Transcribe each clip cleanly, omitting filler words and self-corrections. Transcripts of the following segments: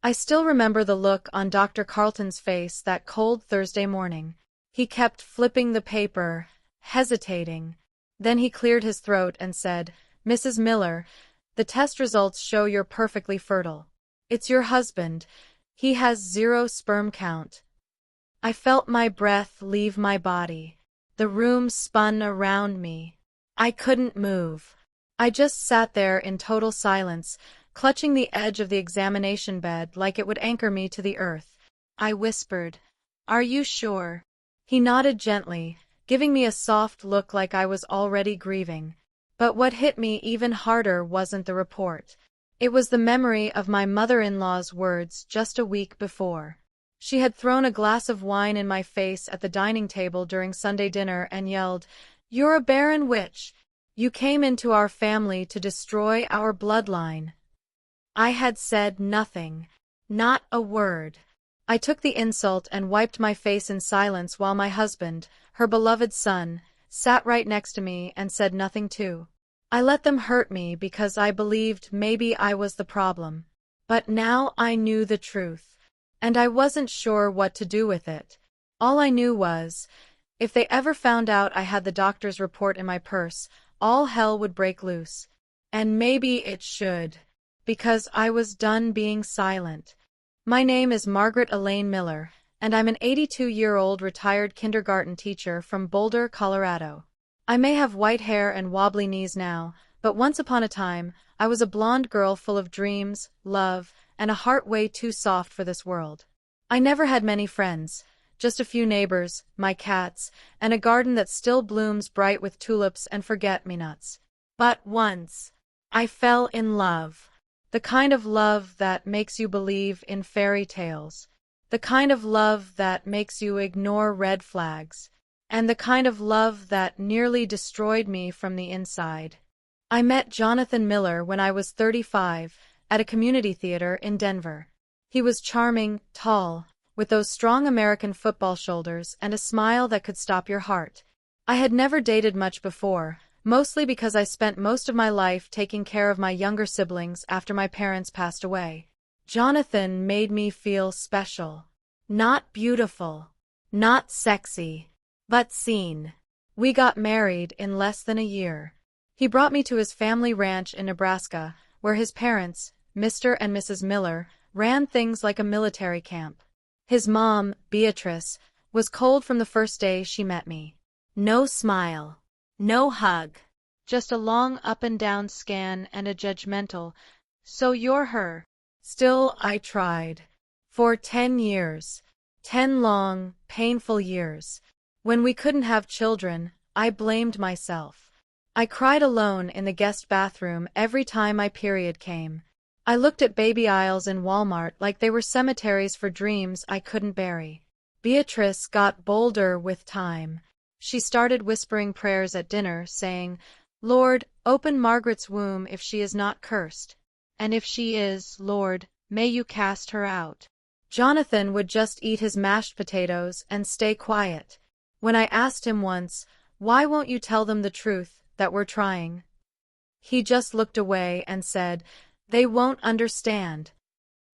I still remember the look on Dr. Carlton's face that cold Thursday morning. He kept flipping the paper, hesitating. Then he cleared his throat and said, "Mrs. Miller, the test results show you're perfectly fertile. It's your husband. He has 0 sperm count." I felt my breath leave my body. The room spun around me. I couldn't move. I just sat there in total silence, clutching the edge of the examination bed like it would anchor me to the earth. I whispered, "Are you sure?" He nodded gently, giving me a soft look like I was already grieving. But what hit me even harder wasn't the report. It was the memory of my mother-in-law's words just a week before. She had thrown a glass of wine in my face at the dining table during Sunday dinner and yelled, "You're a barren witch. You came into our family to destroy our bloodline." I had said nothing. Not a word. I took the insult and wiped my face in silence while my husband, her beloved son, sat right next to me and said nothing too. I let them hurt me because I believed maybe I was the problem. But now I knew the truth. And I wasn't sure what to do with it. All I knew was, if they ever found out I had the doctor's report in my purse, all hell would break loose. And maybe it should. Because I was done being silent. My name is Margaret Elaine Miller, and I'm an 82-year-old retired kindergarten teacher from Boulder, Colorado. I may have white hair and wobbly knees now, but once upon a time, I was a blonde girl full of dreams, love, and a heart way too soft for this world. I never had many friends, just a few neighbors, my cats, and a garden that still blooms bright with tulips and forget-me-nots. But once, I fell in love. The kind of love that makes you believe in fairy tales. The kind of love that makes you ignore red flags. And the kind of love that nearly destroyed me from the inside. I met Jonathan Miller when I was 35, at a community theater in Denver. He was charming, tall, with those strong American football shoulders and a smile that could stop your heart. I had never dated much before, mostly because I spent most of my life taking care of my younger siblings after my parents passed away. Jonathan made me feel special. Not beautiful. Not sexy. But seen. We got married in less than a year. He brought me to his family ranch in Nebraska, where his parents, Mr. and Mrs. Miller, ran things like a military camp. His mom, Beatrice, was cold from the first day she met me. No smile. No hug. Just a long up-and-down scan and a judgmental, "So you're her." Still, I tried. For 10 years. 10 long, painful years. When we couldn't have children, I blamed myself. I cried alone in the guest bathroom every time my period came. I looked at baby aisles in Walmart like they were cemeteries for dreams I couldn't bury. Beatrice got bolder with time. She started whispering prayers at dinner, saying, "Lord, open Margaret's womb if she is not cursed. And if she is, Lord, may you cast her out." Jonathan would just eat his mashed potatoes and stay quiet. When I asked him once, "Why won't you tell them the truth, that we're trying?" he just looked away and said, "They won't understand."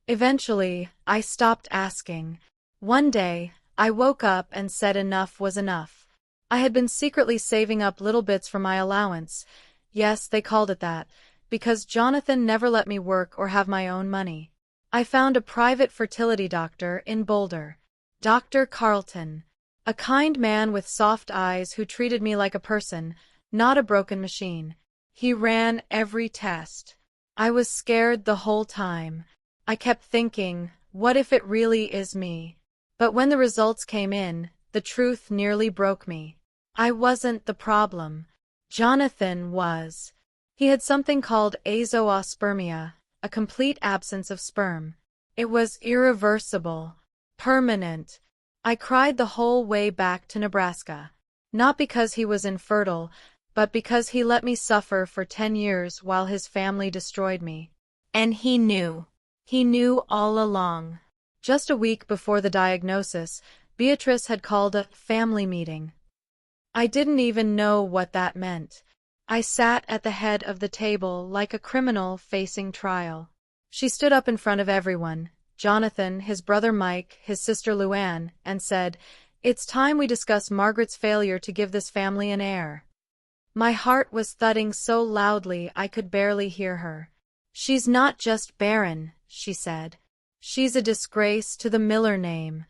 Eventually, I stopped asking. One day, I woke up and said enough was enough. I had been secretly saving up little bits for my allowance. Yes, they called it that, because Jonathan never let me work or have my own money. I found a private fertility doctor in Boulder. Dr. Carlton. A kind man with soft eyes who treated me like a person, not a broken machine. He ran every test. I was scared the whole time. I kept thinking, what if it really is me? But when the results came in, the truth nearly broke me. I wasn't the problem. Jonathan was. He had something called azoospermia, a complete absence of sperm. It was irreversible. Permanent. I cried the whole way back to Nebraska. Not because he was infertile, but because he let me suffer for 10 years while his family destroyed me. And he knew. He knew all along. Just a week before the diagnosis, Beatrice had called a family meeting. I didn't even know what that meant. I sat at the head of the table like a criminal facing trial. She stood up in front of everyone, Jonathan, his brother Mike, his sister Luann, and said, "It's time we discuss Margaret's failure to give this family an heir." My heart was thudding so loudly I could barely hear her. "She's not just barren," she said. "She's a disgrace to the Miller name."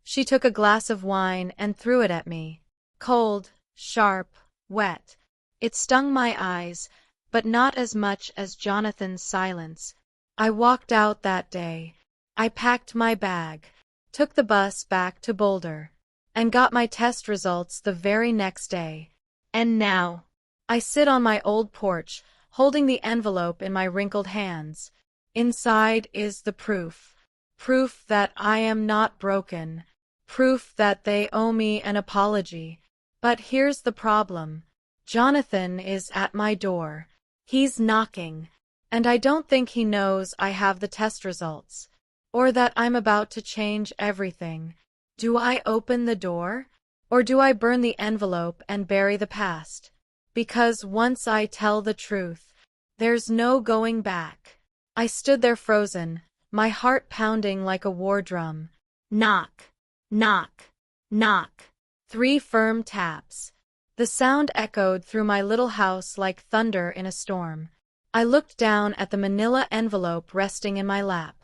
She took a glass of wine and threw it at me. Cold, sharp, wet. It stung my eyes, but not as much as Jonathan's silence. I walked out that day. I packed my bag, took the bus back to Boulder, and got my test results the very next day. And now, I sit on my old porch, holding the envelope in my wrinkled hands. Inside is the proof. Proof that I am not broken. Proof that they owe me an apology. But here's the problem. Jonathan is at my door. He's knocking. And I don't think he knows I have the test results. Or that I'm about to change everything. Do I open the door? Or do I burn the envelope and bury the past? Because once I tell the truth, there's no going back. I stood there frozen, my heart pounding like a war drum. Knock, knock, knock. 3 firm taps. The sound echoed through my little house like thunder in a storm. I looked down at the manila envelope resting in my lap.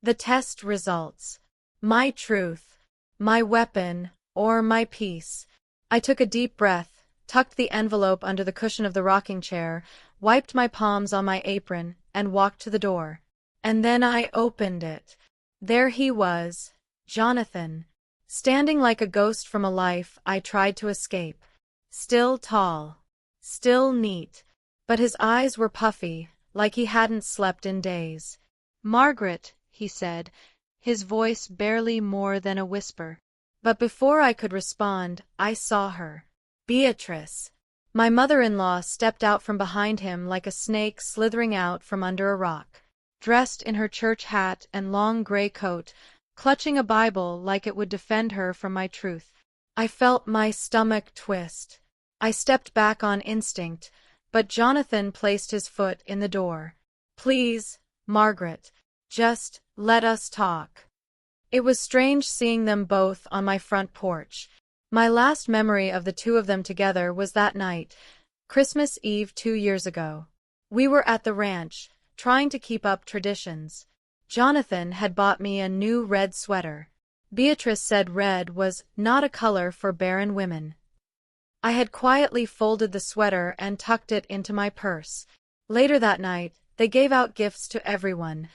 The test results. My truth. My weapon, or my peace. I took a deep breath, tucked the envelope under the cushion of the rocking chair, wiped my palms on my apron, and walked to the door. And then I opened it. There he was, Jonathan, standing like a ghost from a life I tried to escape. Still tall, still neat, but his eyes were puffy, like he hadn't slept in days. "Margaret," he said, his voice barely more than a whisper. But before I could respond, I saw her. Beatrice. My mother-in-law stepped out from behind him like a snake slithering out from under a rock, dressed in her church hat and long gray coat, clutching a Bible like it would defend her from my truth. I felt my stomach twist. I stepped back on instinct, but Jonathan placed his foot in the door. "Please, Margaret, just let us talk." It was strange seeing them both on my front porch. My last memory of the two of them together was that night, Christmas Eve 2 years ago. We were at the ranch, trying to keep up traditions. Jonathan had bought me a new red sweater. Beatrice said red was not a color for barren women. I had quietly folded the sweater and tucked it into my purse. Later that night, they gave out gifts to everyone.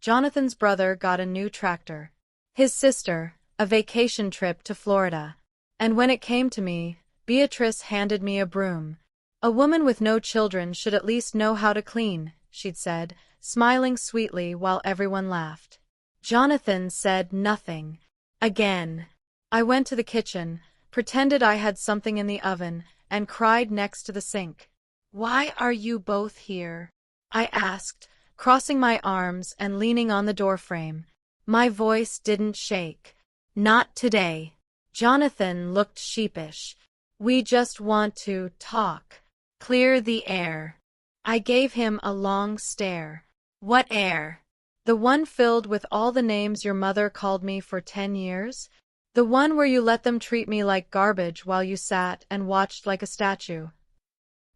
Jonathan's brother got a new tractor. His sister, a vacation trip to Florida. And when it came to me, Beatrice handed me a broom. "A woman with no children should at least know how to clean," she'd said, smiling sweetly while everyone laughed. Jonathan said nothing. Again. I went to the kitchen, pretended I had something in the oven, and cried next to the sink. "Why are you both here?" I asked, crossing my arms and leaning on the doorframe. My voice didn't shake. "Not today." Jonathan looked sheepish. "We just want to talk. Clear the air." I gave him a long stare. "What air?" "The one filled with all the names your mother called me for 10 years? The one where you let them treat me like garbage while you sat and watched like a statue."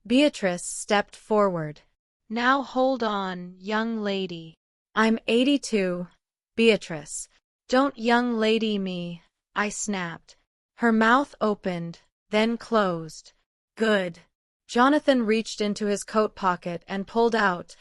Beatrice stepped forward. "Now hold on, young lady." "I'm 82, Beatrice. Don't young lady me," I snapped. Her mouth opened, then closed. "Good." Jonathan reached into his coat pocket and pulled out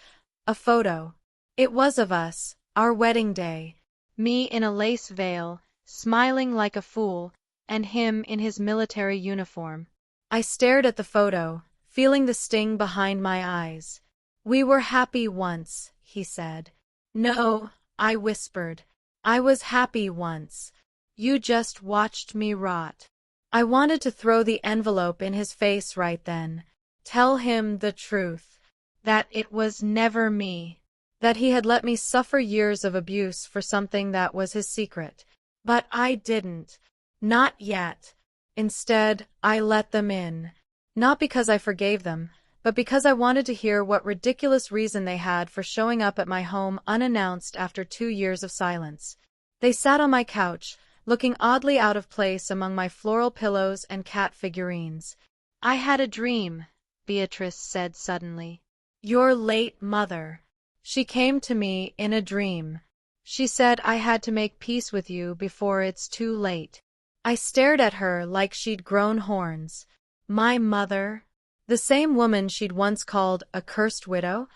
a photo. It was of us, our wedding day. Me in a lace veil, smiling like a fool, and him in his military uniform. I stared at the photo, feeling the sting behind my eyes. "We were happy once," he said. "No," I whispered. "I was happy once. You just watched me rot." I wanted to throw the envelope in his face right then. Tell him the truth. That it was never me. That he had let me suffer years of abuse for something that was his secret. But I didn't. Not yet. Instead, I let them in. Not because I forgave them, but because I wanted to hear what ridiculous reason they had for showing up at my home unannounced after 2 years of silence. They sat on my couch, looking oddly out of place among my floral pillows and cat figurines. "I had a dream," Beatrice said suddenly. "Your late mother. She came to me in a dream. She said I had to make peace with you before it's too late." I stared at her like she'd grown horns. My mother? The same woman she'd once called a cursed widow?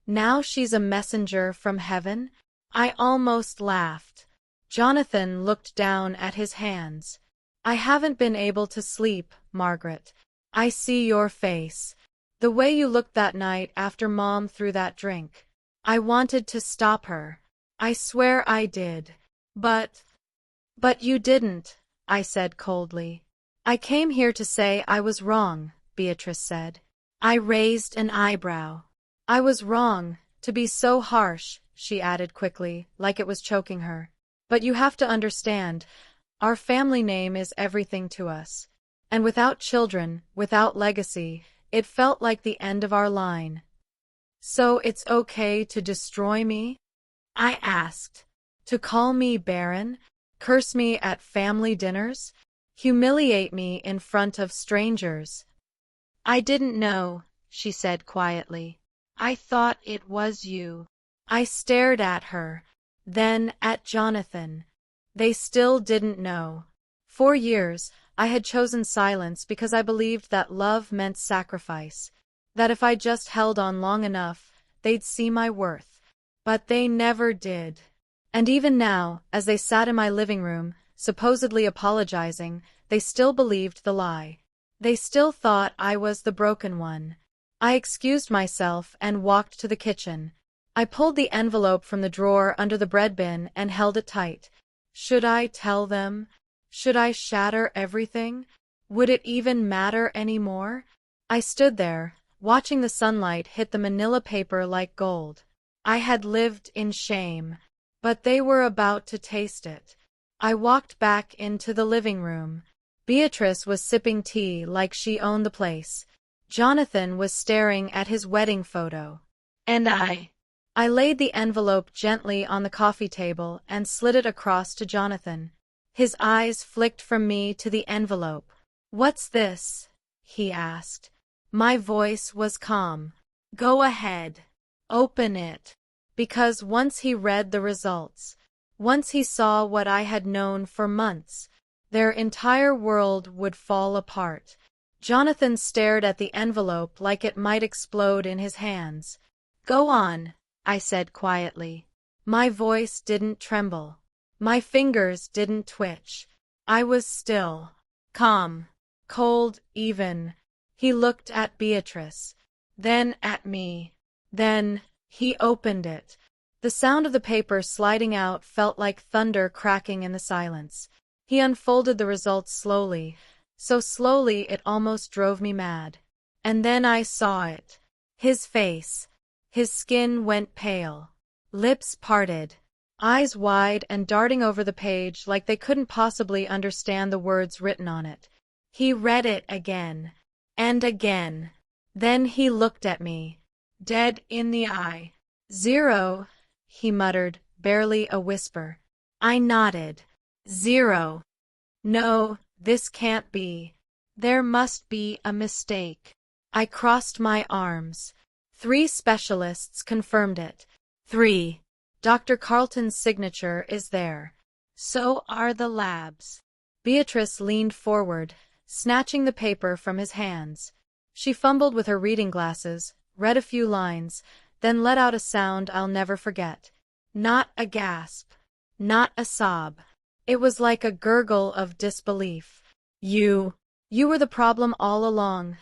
Now she's a messenger from heaven? I almost laughed. Jonathan looked down at his hands. "I haven't been able to sleep, Margaret. I see your face. The way you looked that night after Mom threw that drink. I wanted to stop her. I swear I did. But you didn't," I said coldly. "I came here to say I was wrong," Beatrice said. I raised an eyebrow. "I was wrong to be so harsh," she added quickly, like it was choking her. "But you have to understand, our family name is everything to us. And without children, without legacy, it felt like the end of our line." "So it's okay to destroy me?" I asked. "To call me Barren? Curse me at family dinners? Humiliate me in front of strangers?" "I didn't know," she said quietly. "I thought it was you." I stared at her, then at Jonathan. They still didn't know. For years, I had chosen silence because I believed that love meant sacrifice, that if I just held on long enough, they'd see my worth. But they never did. And even now, as they sat in my living room, supposedly apologizing, they still believed the lie. They still thought I was the broken one. I excused myself and walked to the kitchen. I pulled the envelope from the drawer under the bread bin and held it tight. Should I tell them? Should I shatter everything? Would it even matter anymore? I stood there, watching the sunlight hit the manila paper like gold. I had lived in shame, but they were about to taste it. I walked back into the living room. Beatrice was sipping tea like she owned the place. Jonathan was staring at his wedding photo. And I laid the envelope gently on the coffee table and slid it across to Jonathan. His eyes flicked from me to the envelope. "What's this?" he asked. My voice was calm. "Go ahead. Open it." Because once he read the results, once he saw what I had known for months, their entire world would fall apart. Jonathan stared at the envelope like it might explode in his hands. "Go on," I said quietly. My voice didn't tremble. My fingers didn't twitch. I was still, calm, cold even. He looked at Beatrice, then at me. Then he opened it. The sound of the paper sliding out felt like thunder cracking in the silence. He unfolded the results slowly, so slowly it almost drove me mad. And then I saw it. His face. His skin went pale. Lips parted. Eyes wide and darting over the page like they couldn't possibly understand the words written on it. He read it again. And again. Then he looked at me. Dead in the eye. "Zero," he muttered, barely a whisper. I nodded. "0. No, this can't be. There must be a mistake." I crossed my arms. 3 specialists confirmed it. 3. Dr. Carlton's signature is there. So are the labs. Beatrice leaned forward, snatching the paper from his hands. She fumbled with her reading glasses, read a few lines, then let out a sound I'll never forget. Not a gasp. Not a sob. It was like a gurgle of disbelief. You were the problem all along,"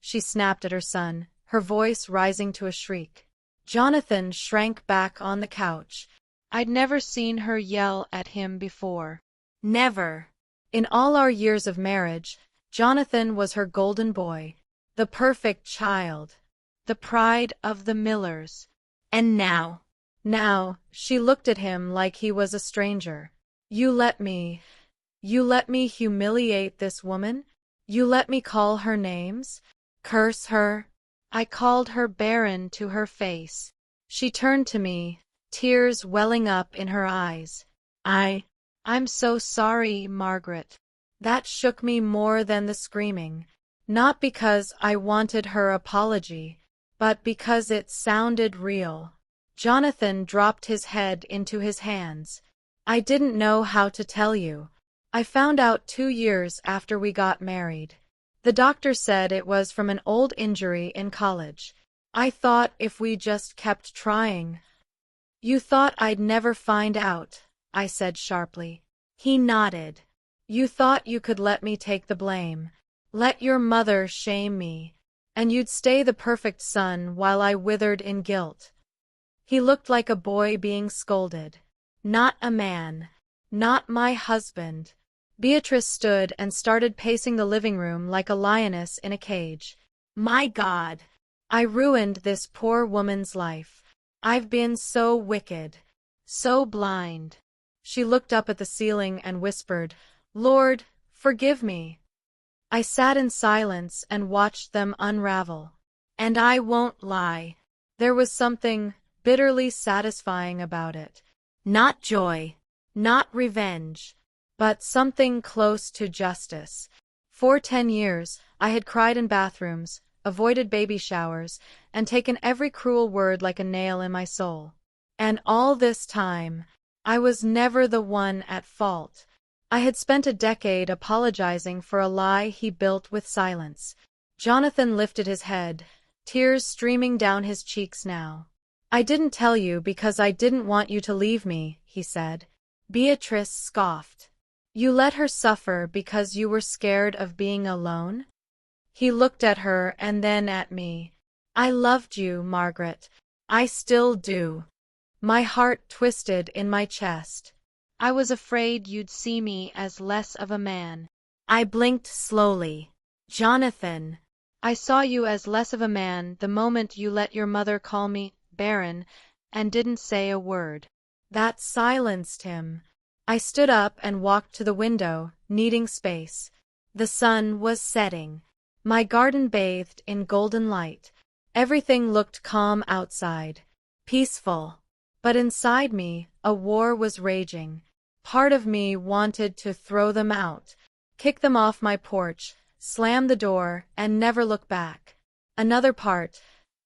she snapped at her son, her voice rising to a shriek. Jonathan shrank back on the couch. I'd never seen her yell at him before. Never. In all our years of marriage, Jonathan was her golden boy, the perfect child, the pride of the Millers. And now, she looked at him like he was a stranger. You let me humiliate this woman? You let me call her names? Curse her? I called her Barren to her face. She turned to me, tears welling up in her eyes. I'm so sorry, Margaret. That shook me more than the screaming. Not because I wanted her apology, but because it sounded real. Jonathan dropped his head into his hands. I didn't know how to tell you. I found out 2 years after we got married. The doctor said it was from an old injury in college. I thought if we just kept trying. You thought I'd never find out, I said sharply. He nodded. You thought you could let me take the blame. Let your mother shame me. And you'd stay the perfect son while I withered in guilt. He looked like a boy being scolded. Not a man. Not my husband. Beatrice stood and started pacing the living room like a lioness in a cage. My God! I ruined this poor woman's life. I've been so wicked. So blind. She looked up at the ceiling and whispered, Lord, forgive me. I sat in silence and watched them unravel. And I won't lie. There was something bitterly satisfying about it. Not joy. Not revenge. But something close to justice. For 10 years, I had cried in bathrooms, avoided baby showers, and taken every cruel word like a nail in my soul. And all this time, I was never the one at fault. I had spent a decade apologizing for a lie he built with silence. Jonathan lifted his head, tears streaming down his cheeks now. I didn't tell you because I didn't want you to leave me, he said. Beatrice scoffed. You let her suffer because you were scared of being alone? He looked at her and then at me. I loved you, Margaret. I still do. My heart twisted in my chest. I was afraid you'd see me as less of a man. I blinked slowly. Jonathan, I saw you as less of a man the moment you let your mother call me Barren and didn't say a word. That silenced him. I stood up and walked to the window, needing space. The sun was setting. My garden bathed in golden light. Everything looked calm outside, peaceful. But inside me, a war was raging. Part of me wanted to throw them out, kick them off my porch, slam the door, and never look back. Another part,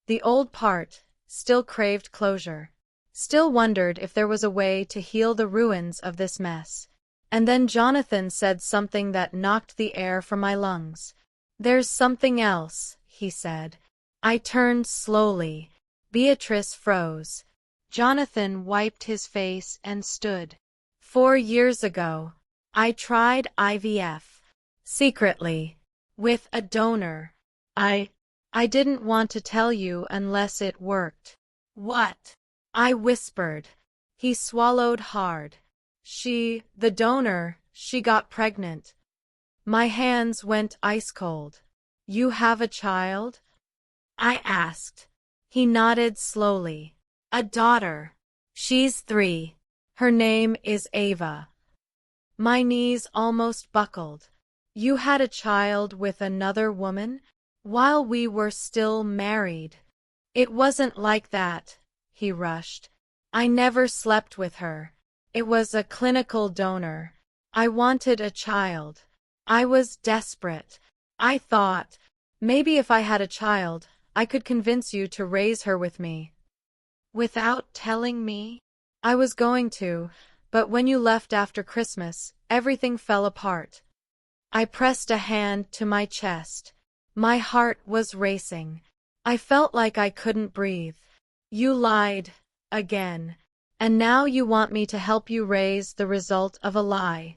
the old part, still craved closure. Still wondered if there was a way to heal the ruins of this mess. And then Jonathan said something that knocked the air from my lungs. There's something else, he said. I turned slowly. Beatrice froze. Jonathan wiped his face and stood. 4 years ago, I tried IVF. Secretly. With a donor. I didn't want to tell you unless it worked. What? I whispered. He swallowed hard. The donor, she got pregnant. My hands went ice cold. You have a child? I asked. He nodded slowly. A daughter. She's 3. Her name is Ava. My knees almost buckled. You had a child with another woman? While we were still married. It wasn't like that. He rushed. I never slept with her. It was a clinical donor. I wanted a child. I was desperate. I thought, maybe if I had a child, I could convince you to raise her with me. Without telling me? I was going to, but when you left after Christmas, everything fell apart. I pressed a hand to my chest. My heart was racing. I felt like I couldn't breathe. You lied. Again. And now you want me to help you raise the result of a lie.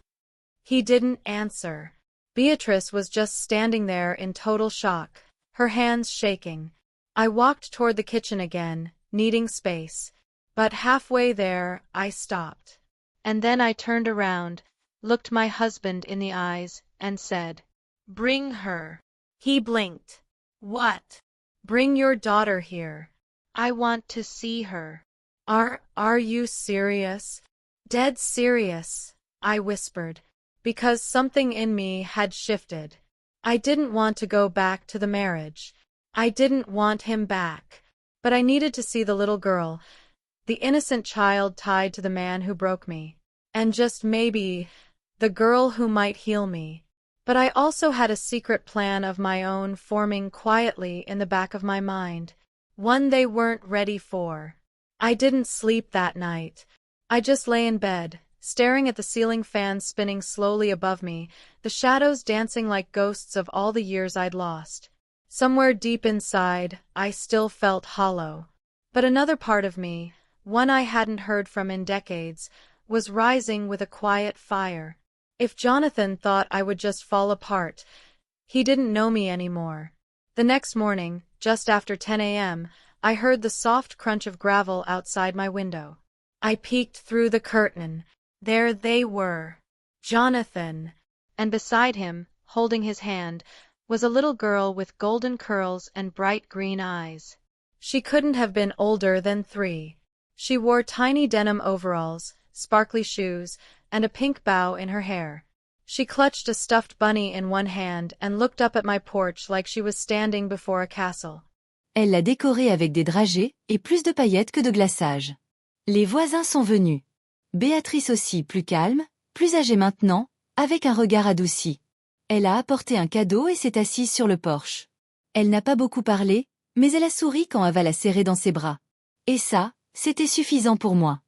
He didn't answer. Beatrice was just standing there in total shock, her hands shaking. I walked toward the kitchen again, needing space. But halfway there, I stopped. And then I turned around, looked my husband in the eyes, and said, Bring her. He blinked. What? Bring your daughter here. I want to see her. Are you serious? Dead serious, I whispered, because something in me had shifted. I didn't want to go back to the marriage. I didn't want him back. But I needed to see the little girl, the innocent child tied to the man who broke me. And just maybe, the girl who might heal me. But I also had a secret plan of my own forming quietly in the back of my mind. One they weren't ready for. I didn't sleep that night. I just lay in bed, staring at the ceiling fan spinning slowly above me, the shadows dancing like ghosts of all the years I'd lost. Somewhere deep inside, I still felt hollow. But another part of me, one I hadn't heard from in decades, was rising with a quiet fire. If Jonathan thought I would just fall apart, he didn't know me anymore. The next morning, just after 10 a.m., I heard the soft crunch of gravel outside my window. I peeked through the curtain. There they were. Jonathan. And beside him, holding his hand, was a little girl with golden curls and bright green eyes. She couldn't have been older than 3. She wore tiny denim overalls, sparkly shoes, and a pink bow in her hair. She clutched a stuffed bunny in one hand and looked up at my porch like she was standing before a castle. Elle l'a décoré avec des dragées et plus de paillettes que de glaçage. Les voisins sont venus. Béatrice aussi, plus calme, plus âgée maintenant, avec un regard adouci. Elle a apporté un cadeau et s'est assise sur le porche. Elle n'a pas beaucoup parlé, mais elle a souri quand Ava l'a serrée dans ses bras. Et ça, c'était suffisant pour moi.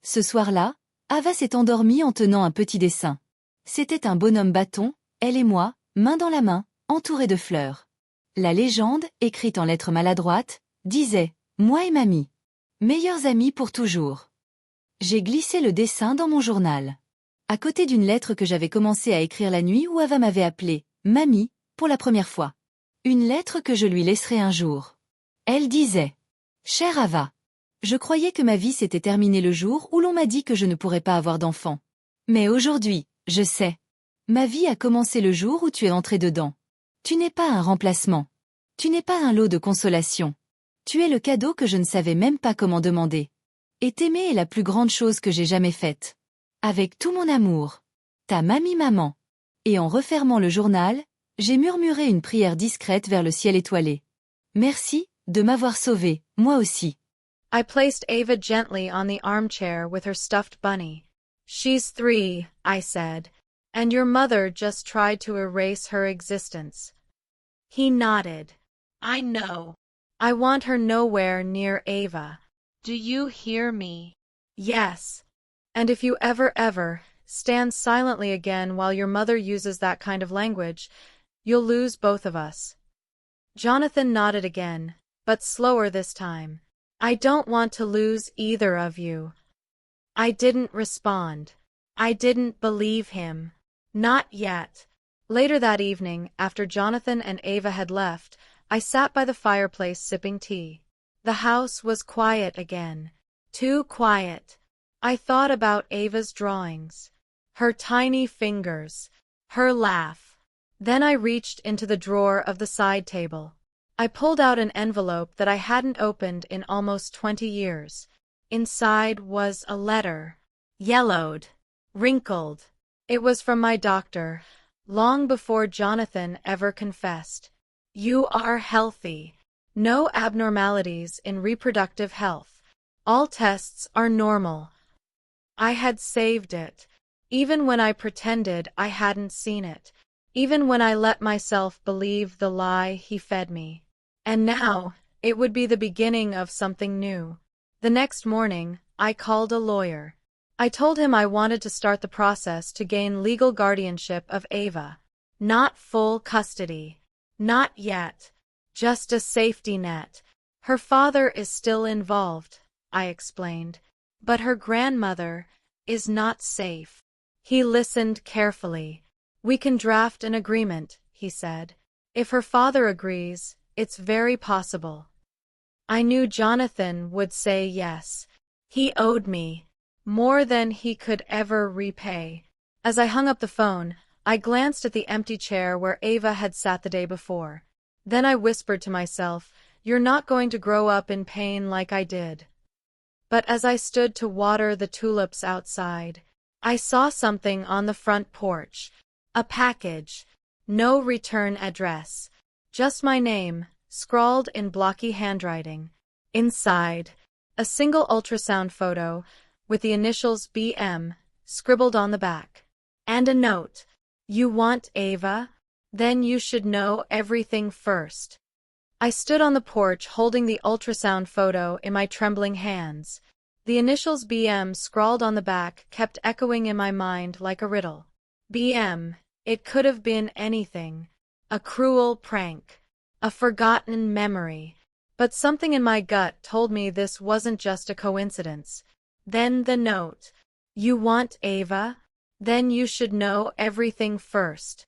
Ce soir-là, Ava s'est endormie en tenant un petit dessin. C'était un bonhomme bâton, elle et moi, main dans la main, entourés de fleurs. La légende, écrite en lettres maladroites, disait « Moi et mamie. Meilleurs amis pour toujours ». J'ai glissé le dessin dans mon journal. À côté d'une lettre que j'avais commencé à écrire la nuit où Ava m'avait appelée « Mamie » pour la première fois. Une lettre que je lui laisserai un jour. Elle disait « Chère Ava, je croyais que ma vie s'était terminée le jour où l'on m'a dit que je ne pourrais pas avoir d'enfant. Mais aujourd'hui, je sais. Ma vie a commencé le jour où tu es entrée dedans. Tu n'es pas un remplacement. Tu n'es pas un lot de consolation. Tu es le cadeau que je ne savais même pas comment demander. Et t'aimer est la plus grande chose que j'ai jamais faite. Avec tout mon amour. Ta mamie-maman. » Et en refermant le journal, j'ai murmuré une prière discrète vers le ciel étoilé. Merci, de m'avoir sauvée, moi aussi. I placed Ava gently on the armchair with her stuffed bunny. She's 3, I said, and your mother just tried to erase her existence. He nodded. I know. I want her nowhere near Ava. Do you hear me? Yes. And if you ever stand silently again while your mother uses that kind of language, you'll lose both of us. Jonathan nodded again, but slower this time. I don't want to lose either of you. I didn't respond. I didn't believe him. Not yet. Later that evening, after Jonathan and Ava had left, I sat by the fireplace sipping tea. The house was quiet again. Too quiet. I thought about Ava's drawings. Her tiny fingers. Her laugh. Then I reached into the drawer of the side table. I pulled out an envelope that I hadn't opened in almost 20 years. Inside was a letter. Yellowed. Wrinkled. It was from my doctor, long before Jonathan ever confessed. You are healthy. No abnormalities in reproductive health. All tests are normal. I had saved it, even when I pretended I hadn't seen it, even when I let myself believe the lie he fed me. And now, it would be the beginning of something new. The next morning, I called a lawyer. I told him I wanted to start the process to gain legal guardianship of Ava. Not full custody. Not yet. Just a safety net. Her father is still involved, I explained. But her grandmother is not safe. He listened carefully. We can draft an agreement, he said. If her father agrees, it's very possible. I knew Jonathan would say yes. He owed me more than he could ever repay. As I hung up the phone, I glanced at the empty chair where Ava had sat the day before. Then I whispered to myself, "You're not going to grow up in pain like I did." But as I stood to water the tulips outside, I saw something on the front porch. A package. No return address. Just my name, scrawled in blocky handwriting. Inside, a single ultrasound photo, with the initials BM, scribbled on the back. And a note. You want Ava? Then you should know everything first. I stood on the porch holding the ultrasound photo in my trembling hands. The initials BM scrawled on the back kept echoing in my mind like a riddle. BM, it could have been anything. A cruel prank. A forgotten memory. But something in my gut told me this wasn't just a coincidence. Then the note. You want Ava? Then you should know everything first.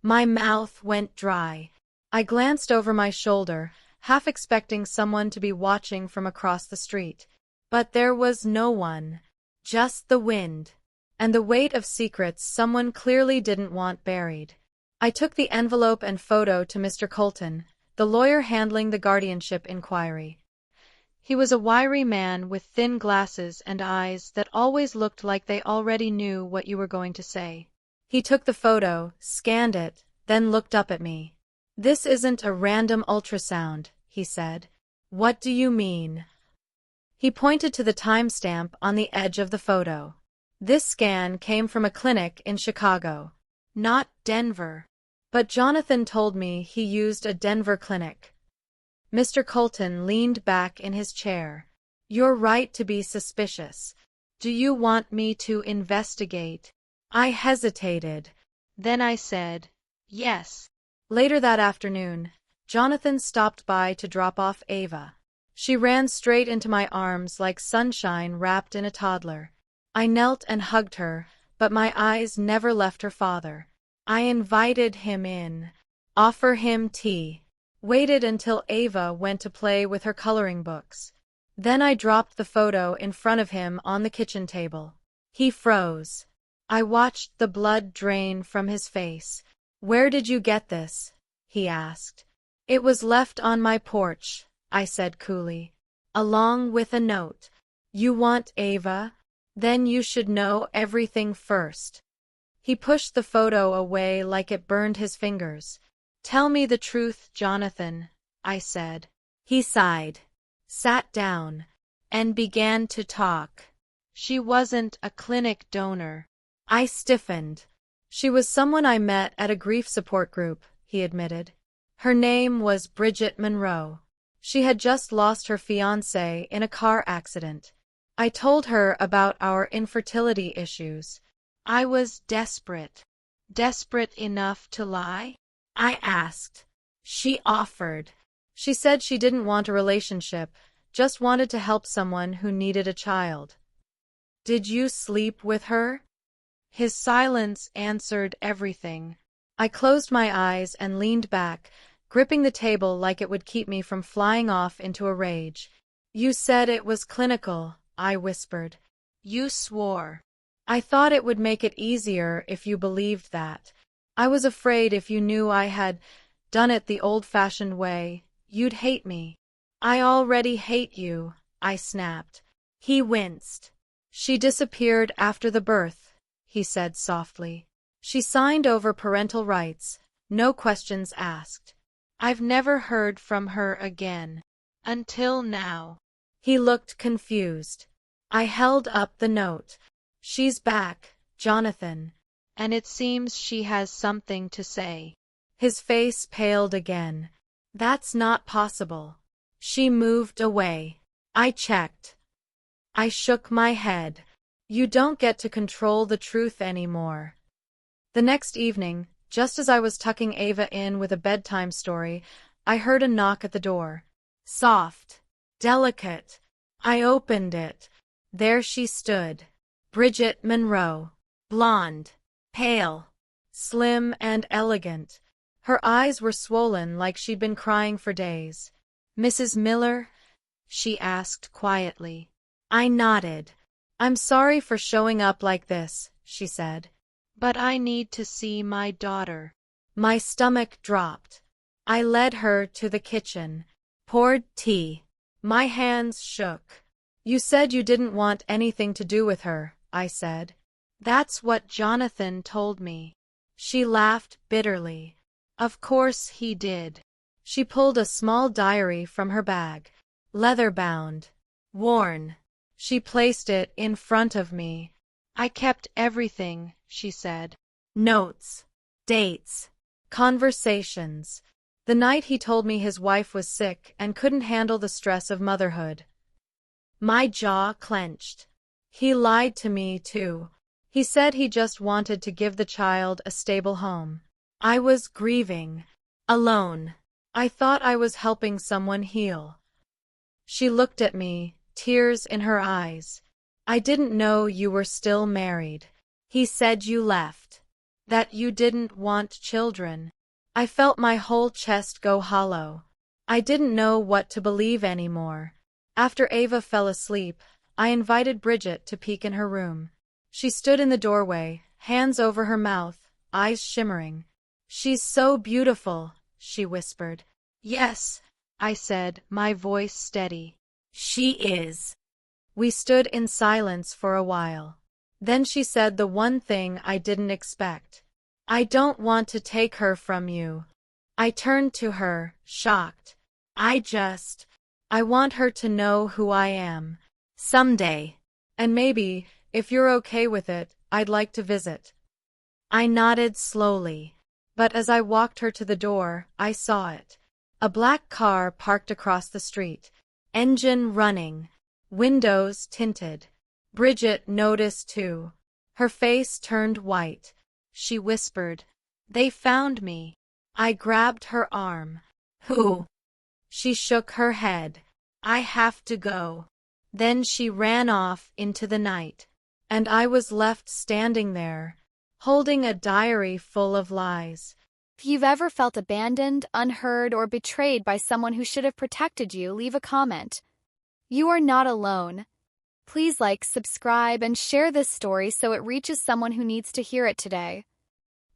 My mouth went dry. I glanced over my shoulder, half expecting someone to be watching from across the street. But there was no one. Just the wind. And the weight of secrets someone clearly didn't want buried. I took the envelope and photo to Mr. Colton, the lawyer handling the guardianship inquiry. He was a wiry man with thin glasses and eyes that always looked like they already knew what you were going to say. He took the photo, scanned it, then looked up at me. This isn't a random ultrasound, he said. What do you mean? He pointed to the timestamp on the edge of the photo. This scan came from a clinic in Chicago, not Denver. But Jonathan told me he used a Denver clinic. Mr. Colton leaned back in his chair. You're right to be suspicious. Do you want me to investigate? I hesitated. Then I said, yes. Later that afternoon, Jonathan stopped by to drop off Ava. She ran straight into my arms like sunshine wrapped in a toddler. I knelt and hugged her, but my eyes never left her father. I invited him in, offer him tea, waited until Ava went to play with her coloring books. Then I dropped the photo in front of him on the kitchen table. He froze. I watched the blood drain from his face. Where did you get this? He asked. It was left on my porch, I said coolly, along with a note. You want Ava? Then you should know everything first. He pushed the photo away like it burned his fingers. Tell me the truth, Jonathan, I said. He sighed, sat down, and began to talk. She wasn't a clinic donor. I stiffened. She was someone I met at a grief support group, he admitted. Her name was Bridget Monroe. She had just lost her fiancé in a car accident. I told her about our infertility issues. I was desperate. Desperate enough to lie? I asked. She offered. She said she didn't want a relationship, just wanted to help someone who needed a child. Did you sleep with her? His silence answered everything. I closed my eyes and leaned back, gripping the table like it would keep me from flying off into a rage. You said it was clinical, I whispered. You swore. I thought it would make it easier if you believed that. I was afraid if you knew I had done it the old-fashioned way, you'd hate me. I already hate you, I snapped. He winced. She disappeared after the birth, he said softly. She signed over parental rights, no questions asked. I've never heard from her again. Until now. He looked confused. I held up the note. She's back, Jonathan. And it seems she has something to say. His face paled again. That's not possible. She moved away. I checked. I shook my head. You don't get to control the truth anymore. The next evening, just as I was tucking Ava in with a bedtime story, I heard a knock at the door. Soft. Delicate. I opened it. There she stood. Bridget Monroe. Blonde. Pale. Slim and elegant. Her eyes were swollen like she'd been crying for days. Mrs. Miller? She asked quietly. I nodded. I'm sorry for showing up like this, she said. But I need to see my daughter. My stomach dropped. I led her to the kitchen, poured tea. My hands shook. You said you didn't want anything to do with her, I said. That's what Jonathan told me. She laughed bitterly. Of course he did. She pulled a small diary from her bag. Leather-bound. Worn. She placed it in front of me. I kept everything, she said. Notes. Dates. Conversations. The night he told me his wife was sick and couldn't handle the stress of motherhood. My jaw clenched. He lied to me, too. He said he just wanted to give the child a stable home. I was grieving. Alone. I thought I was helping someone heal. She looked at me, tears in her eyes. I didn't know you were still married. He said you left. That you didn't want children. I felt my whole chest go hollow. I didn't know what to believe anymore. After Ava fell asleep, I invited Bridget to peek in her room. She stood in the doorway, hands over her mouth, eyes shimmering. She's so beautiful, she whispered. Yes, I said, my voice steady. She is. We stood in silence for a while. Then she said the one thing I didn't expect. I don't want to take her from you. I turned to her, shocked. I want her to know who I am. Someday. And maybe, if you're okay with it, I'd like to visit. I nodded slowly. But as I walked her to the door, I saw it. A black car parked across the street. Engine running. Windows tinted. Bridget noticed too. Her face turned white. She whispered, "They found me." I grabbed her arm. "Who?" She shook her head. "I have to go." Then she ran off into the night. And I was left standing there, holding a diary full of lies. If you've ever felt abandoned, unheard, or betrayed by someone who should have protected you, leave a comment. You are not alone. Please like, subscribe, and share this story so it reaches someone who needs to hear it today.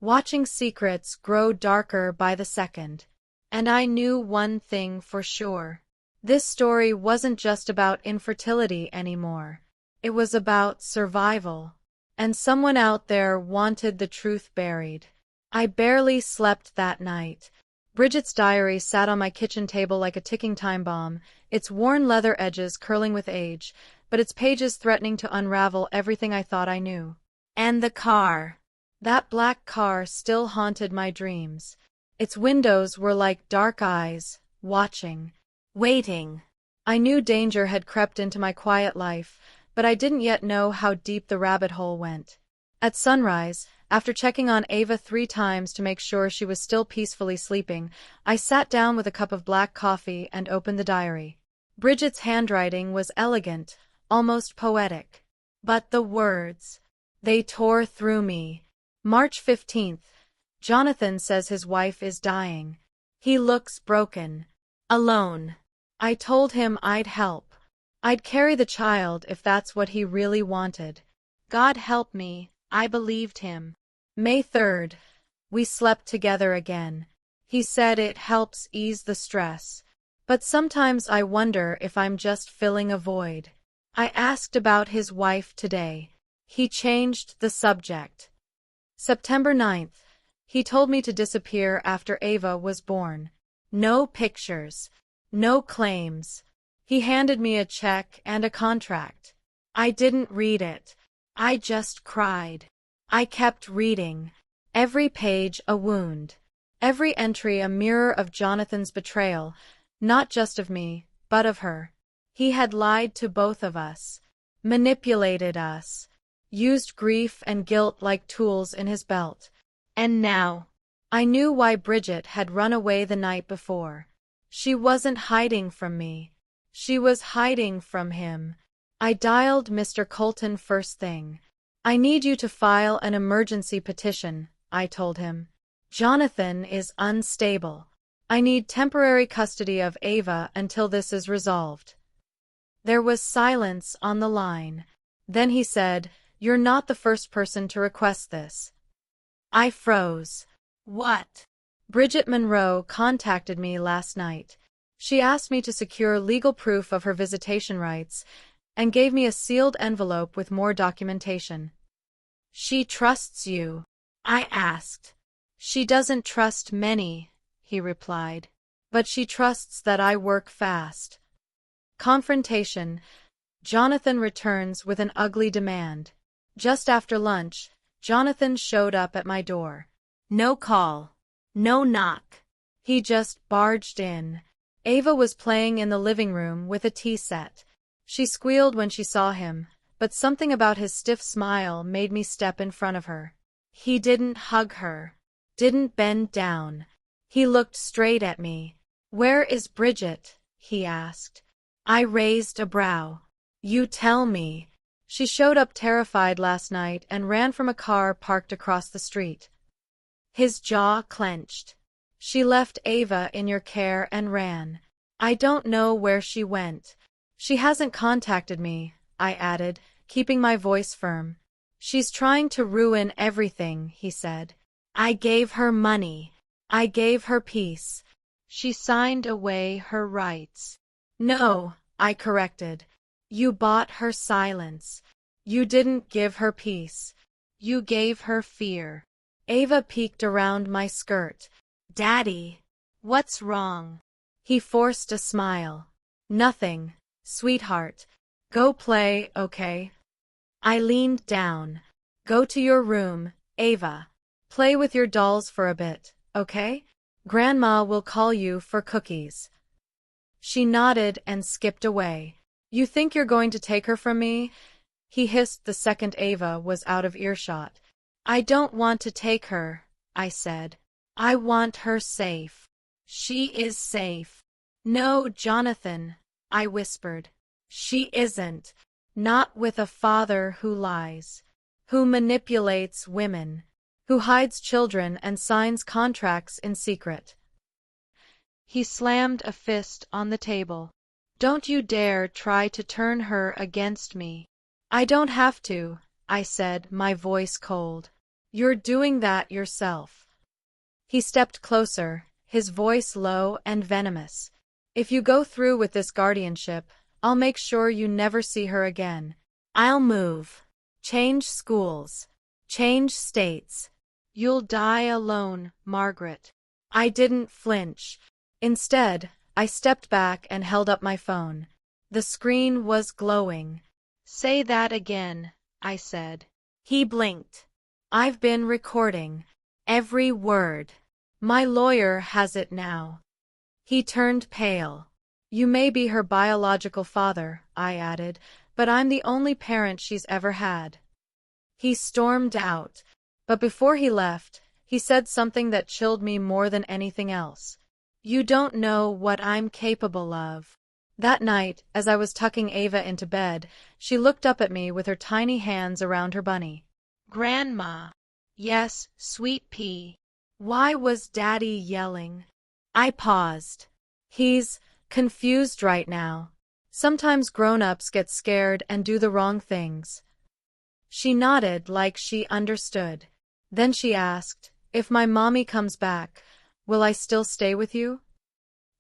Watching secrets grow darker by the second. And I knew one thing for sure. This story wasn't just about infertility anymore. It was about survival. And someone out there wanted the truth buried. I barely slept that night. Bridget's diary sat on my kitchen table like a ticking time bomb, its worn leather edges curling with age, but its pages threatening to unravel everything I thought I knew. And the car. That black car still haunted my dreams. Its windows were like dark eyes, watching, waiting. I knew danger had crept into my quiet life, but I didn't yet know how deep the rabbit hole went. At sunrise, after checking on Ava 3 times to make sure she was still peacefully sleeping, I sat down with a cup of black coffee and opened the diary. Bridget's handwriting was elegant, almost poetic. But the words, they tore through me. March 15th. Jonathan says his wife is dying. He looks broken. Alone. I told him I'd help. I'd carry the child if that's what he really wanted. God help me, I believed him. May 3rd. We slept together again. He said it helps ease the stress. But sometimes I wonder if I'm just filling a void. I asked about his wife today. He changed the subject. September 9th. He told me to disappear after Ava was born. No pictures. No claims. He handed me a check and a contract. I didn't read it. I just cried. I kept reading. Every page a wound. Every entry a mirror of Jonathan's betrayal, not just of me, but of her. He had lied to both of us. Manipulated us. Used grief and guilt like tools in his belt. And now, I knew why Bridget had run away the night before. She wasn't hiding from me. She was hiding from him. I dialed Mr. Colton first thing. I need you to file an emergency petition, I told him. Jonathan is unstable. I need temporary custody of Ava until this is resolved. There was silence on the line. Then he said, "You're not the first person to request this." I froze. What? Bridget Monroe contacted me last night. She asked me to secure legal proof of her visitation rights and gave me a sealed envelope with more documentation. She trusts you? I asked. She doesn't trust many, he replied. But she trusts that I work fast. Confrontation. Jonathan returns with an ugly demand. Just after lunch, Jonathan showed up at my door. No call. No knock. He just barged in. Ava was playing in the living room with a tea set. She squealed when she saw him, but something about his stiff smile made me step in front of her. He didn't hug her. Didn't bend down. He looked straight at me. "Where is Bridget?" he asked. I raised a brow. "You tell me." She showed up terrified last night and ran from a car parked across the street. His jaw clenched. "She left Ava in your care and ran. I don't know where she went. She hasn't contacted me," I added, keeping my voice firm. "She's trying to ruin everything," he said. "I gave her money. I gave her peace. She signed away her rights." "No," I corrected. "You bought her silence. You didn't give her peace. You gave her fear." Ava peeked around my skirt. "Daddy, what's wrong?" He forced a smile. "Nothing, sweetheart. Go play, okay?" I leaned down. "Go to your room, Ava. Play with your dolls for a bit, okay? Grandma will call you for cookies." She nodded and skipped away. "You think you're going to take her from me?" he hissed the second Ava was out of earshot. "I don't want to take her," I said. "I want her safe." "She is safe." "No, Jonathan," I whispered. "She isn't. Not with a father who lies, who manipulates women, who hides children and signs contracts in secret." He slammed a fist on the table. "Don't you dare try to turn her against me." "I don't have to," I said, my voice cold. "You're doing that yourself." He stepped closer, his voice low and venomous. "If you go through with this guardianship, I'll make sure you never see her again. I'll move. Change schools. Change states. You'll die alone, Margaret." I didn't flinch. Instead, I stepped back and held up my phone. The screen was glowing. "Say that again," I said. He blinked. "I've been recording. Every word. My lawyer has it now." He turned pale. "You may be her biological father," I added, "but I'm the only parent she's ever had." He stormed out, but before he left, he said something that chilled me more than anything else. "You don't know what I'm capable of." That night, as I was tucking Ava into bed, she looked up at me with her tiny hands around her bunny. "Grandma." "Yes, sweet pea." "Why was Daddy yelling?" I paused. "He's confused right now. Sometimes grown-ups get scared and do the wrong things." She nodded like she understood. Then she asked, "If my mommy comes back, will I still stay with you?"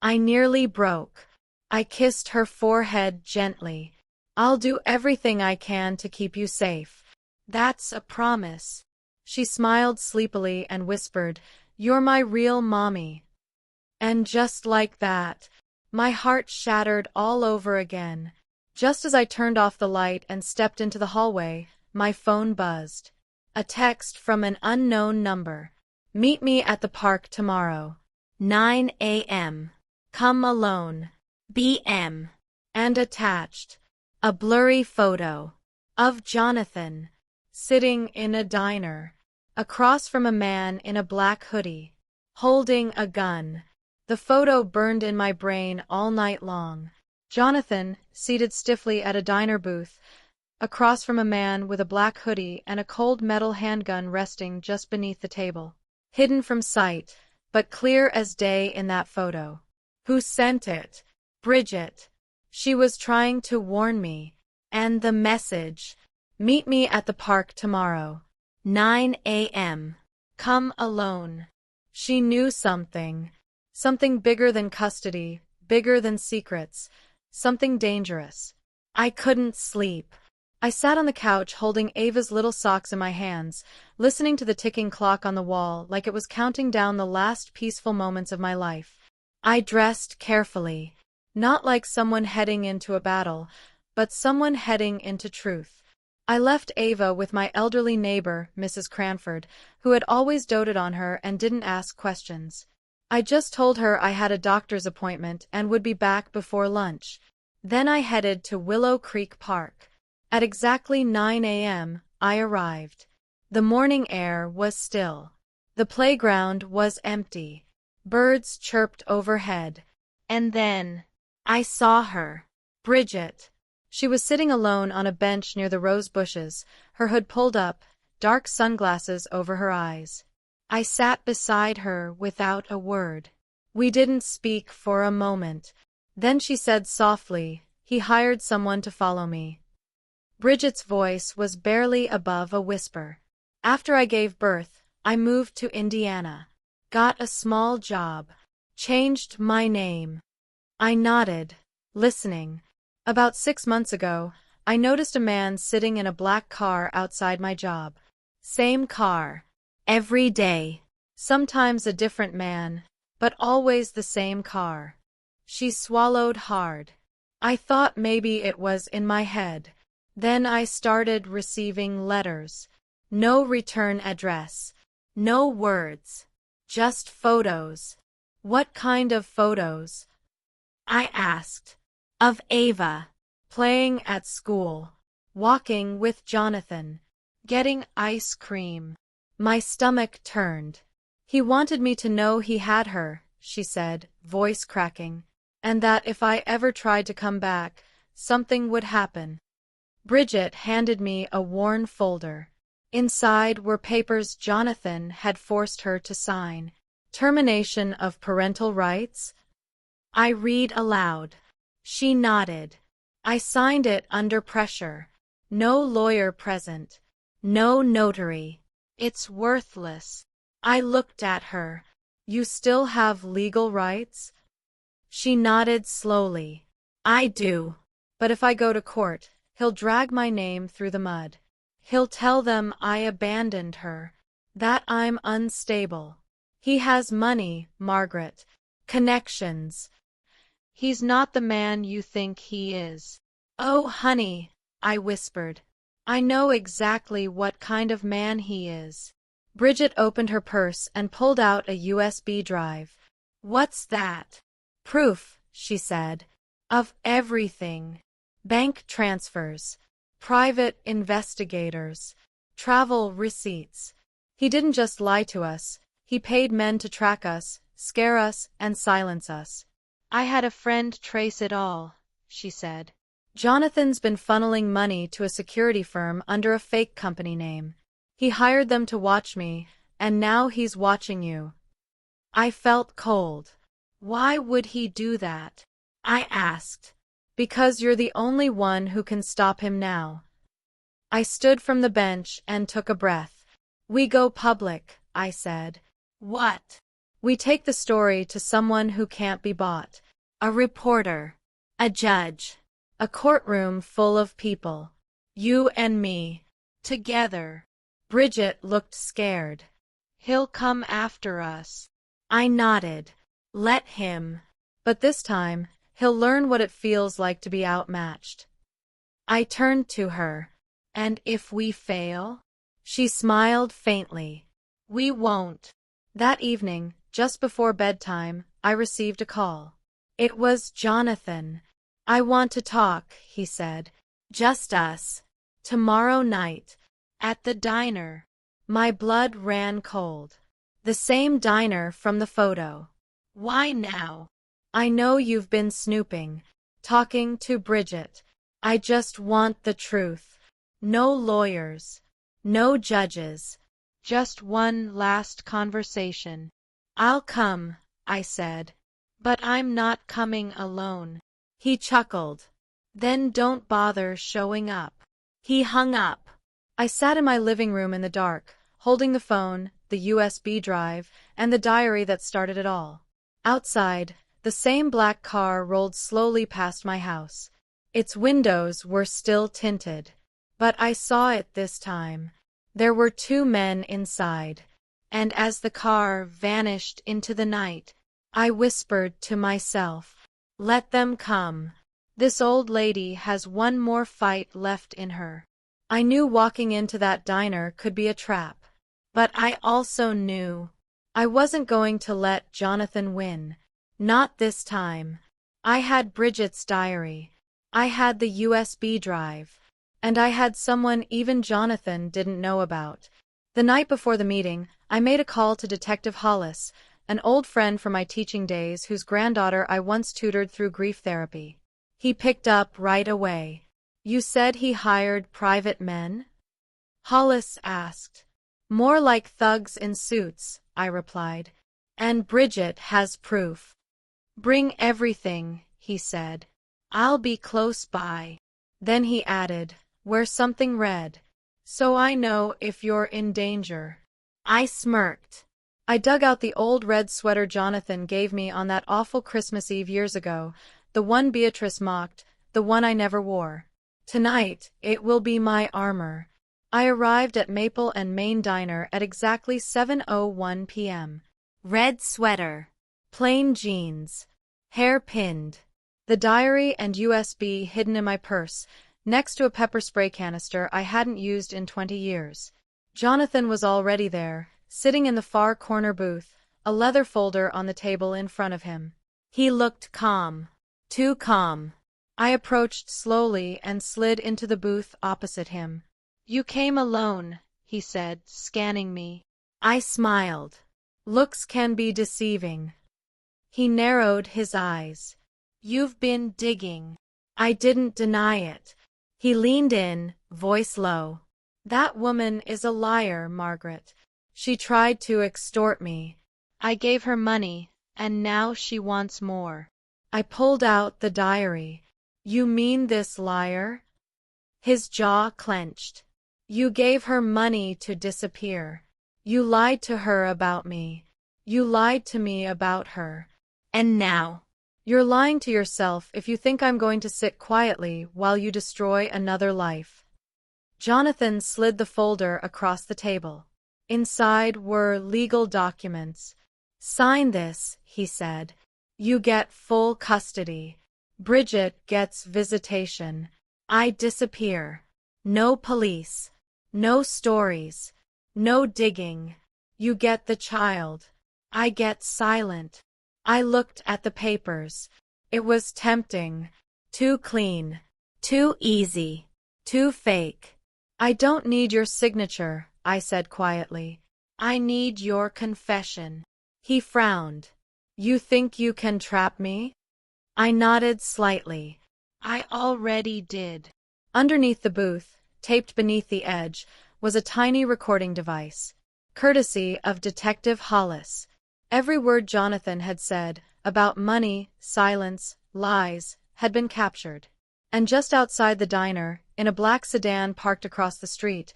I nearly broke. I kissed her forehead gently. "I'll do everything I can to keep you safe. That's a promise." She smiled sleepily and whispered, "You're my real mommy." And just like that, my heart shattered all over again. Just as I turned off the light and stepped into the hallway, my phone buzzed. A text from an unknown number. "Meet me at the park tomorrow. 9 a.m. Come alone. BM." And attached, a blurry photo of Jonathan sitting in a diner, across from a man in a black hoodie, holding a gun. The photo burned in my brain all night long. Jonathan, seated stiffly at a diner booth, across from a man with a black hoodie and a cold metal handgun resting just beneath the table. Hidden from sight, but clear as day in that photo. Who sent it? Bridget. She was trying to warn me. And the message. "Meet me at the park tomorrow. 9 a.m. Come alone." She knew something. Something bigger than custody, bigger than secrets. Something dangerous. I couldn't sleep. I sat on the couch holding Ava's little socks in my hands, listening to the ticking clock on the wall like it was counting down the last peaceful moments of my life. I dressed carefully, not like someone heading into a battle, but someone heading into truth. I left Ava with my elderly neighbor, Mrs. Cranford, who had always doted on her and didn't ask questions. I just told her I had a doctor's appointment and would be back before lunch. Then I headed to Willow Creek Park. At exactly 9 a.m., I arrived. The morning air was still. The playground was empty. Birds chirped overhead. And then I saw her. Bridget. She was sitting alone on a bench near the rose bushes, her hood pulled up, dark sunglasses over her eyes. I sat beside her without a word. We didn't speak for a moment. Then she said softly, "He hired someone to follow me." Bridget's voice was barely above a whisper. After I gave birth, I moved to Indiana. Got a small job. Changed my name. I nodded, listening. About 6 months ago, I noticed a man sitting in a black car outside my job. Same car. Every day. Sometimes a different man, but always the same car. She swallowed hard. I thought maybe it was in my head. Then I started receiving letters. No return address. No words. Just photos. What kind of photos? I asked. Of Ava. Playing at school. Walking with Jonathan. Getting ice cream. My stomach turned. He wanted me to know he had her, she said, voice cracking, and that if I ever tried to come back, something would happen. Bridget handed me a worn folder. Inside were papers Jonathan had forced her to sign. Termination of parental rights? I read aloud. She nodded. I signed it under pressure. No lawyer present. No notary. It's worthless. I looked at her. You still have legal rights? She nodded slowly. I do. But if I go to court, he'll drag my name through the mud. He'll tell them I abandoned her. That I'm unstable. He has money, Margaret. Connections. He's not the man you think he is. Oh, honey, I whispered. I know exactly what kind of man he is. Bridget opened her purse and pulled out a USB drive. What's that? Proof, she said. Of everything. Bank transfers. Private investigators. Travel receipts. He didn't just lie to us. He paid men to track us, scare us, and silence us. I had a friend trace it all, she said. Jonathan's been funneling money to a security firm under a fake company name. He hired them to watch me, and now he's watching you. I felt cold. Why would he do that? I asked. Because you're the only one who can stop him now. I stood from the bench and took a breath. We go public, I said. What? We take the story to someone who can't be bought. A reporter. A judge. A courtroom full of people. You and me. Together. Bridget looked scared. He'll come after us. I nodded. Let him. But this time, he'll learn what it feels like to be outmatched. I turned to her. And if we fail? She smiled faintly. We won't. That evening, just before bedtime, I received a call. It was Jonathan. I want to talk, he said. Just us. Tomorrow night. At the diner. My blood ran cold. The same diner from the photo. Why now? I know you've been snooping, talking to Bridget. I just want the truth. No lawyers. No judges. Just one last conversation. I'll come, I said. But I'm not coming alone. He chuckled. Then don't bother showing up. He hung up. I sat in my living room in the dark, holding the phone, the USB drive, and the diary that started it all. Outside, the same black car rolled slowly past my house. Its windows were still tinted. But I saw it this time. There were 2 men inside. And as the car vanished into the night, I whispered to myself. Let them come. This old lady has one more fight left in her. I knew walking into that diner could be a trap. But I also knew I wasn't going to let Jonathan win. Not this time. I had Bridget's diary. I had the USB drive. And I had someone even Jonathan didn't know about. The night before the meeting, I made a call to Detective Hollis, an old friend from my teaching days whose granddaughter I once tutored through grief therapy. He picked up right away. You said he hired private men? Hollis asked. More like thugs in suits, I replied. And Bridget has proof. Bring everything, he said. I'll be close by. Then he added, wear something red, so I know if you're in danger. I smirked. I dug out the old red sweater Jonathan gave me on that awful Christmas Eve years ago, the one Beatrice mocked, the one I never wore. Tonight, it will be my armor. I arrived at Maple and Main Diner at exactly 7:01 p.m. Red sweater. Plain jeans. Hair pinned. The diary and USB hidden in my purse, next to a pepper spray canister I hadn't used in 20 years. Jonathan was already there, sitting in the far corner booth, a leather folder on the table in front of him. He looked calm. Too calm. I approached slowly and slid into the booth opposite him. You came alone, he said, scanning me. I smiled. Looks can be deceiving. He narrowed his eyes. You've been digging. I didn't deny it. He leaned in, voice low. That woman is a liar, Margaret. She tried to extort me. I gave her money, and now she wants more. I pulled out the diary. You mean this liar? His jaw clenched. You gave her money to disappear. You lied to her about me. You lied to me about her. And now, you're lying to yourself if you think I'm going to sit quietly while you destroy another life. Jonathan slid the folder across the table. Inside were legal documents. Sign this, he said. You get full custody. Bridget gets visitation. I disappear. No police. No stories. No digging. You get the child. I get silent. I looked at the papers. It was tempting. Too clean. Too easy. Too fake. I don't need your signature, I said quietly. I need your confession. He frowned. You think you can trap me? I nodded slightly. I already did. Underneath the booth, taped beneath the edge, was a tiny recording device. Courtesy of Detective Hollis. Every word Jonathan had said, about money, silence, lies, had been captured. And just outside the diner, in a black sedan parked across the street,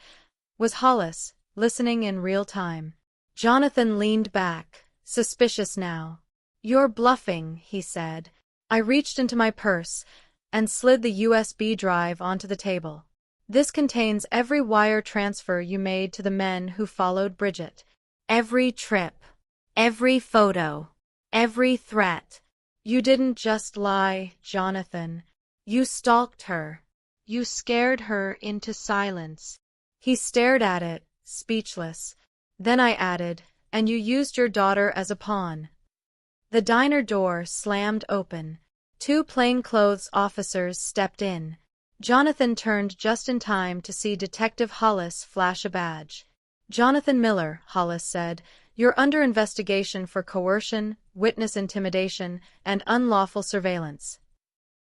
was Hollis, listening in real time. Jonathan leaned back, suspicious now. You're bluffing, he said. I reached into my purse and slid the USB drive onto the table. This contains every wire transfer you made to the men who followed Bridget. Every trip. Every photo. Every threat. You didn't just lie, Jonathan. You stalked her. You scared her into silence. He stared at it, speechless. Then I added, and you used your daughter as a pawn. The diner door slammed open. 2 plainclothes officers stepped in. Jonathan turned just in time to see Detective Hollis flash a badge. Jonathan Miller, Hollis said, you're under investigation for coercion, witness intimidation, and unlawful surveillance.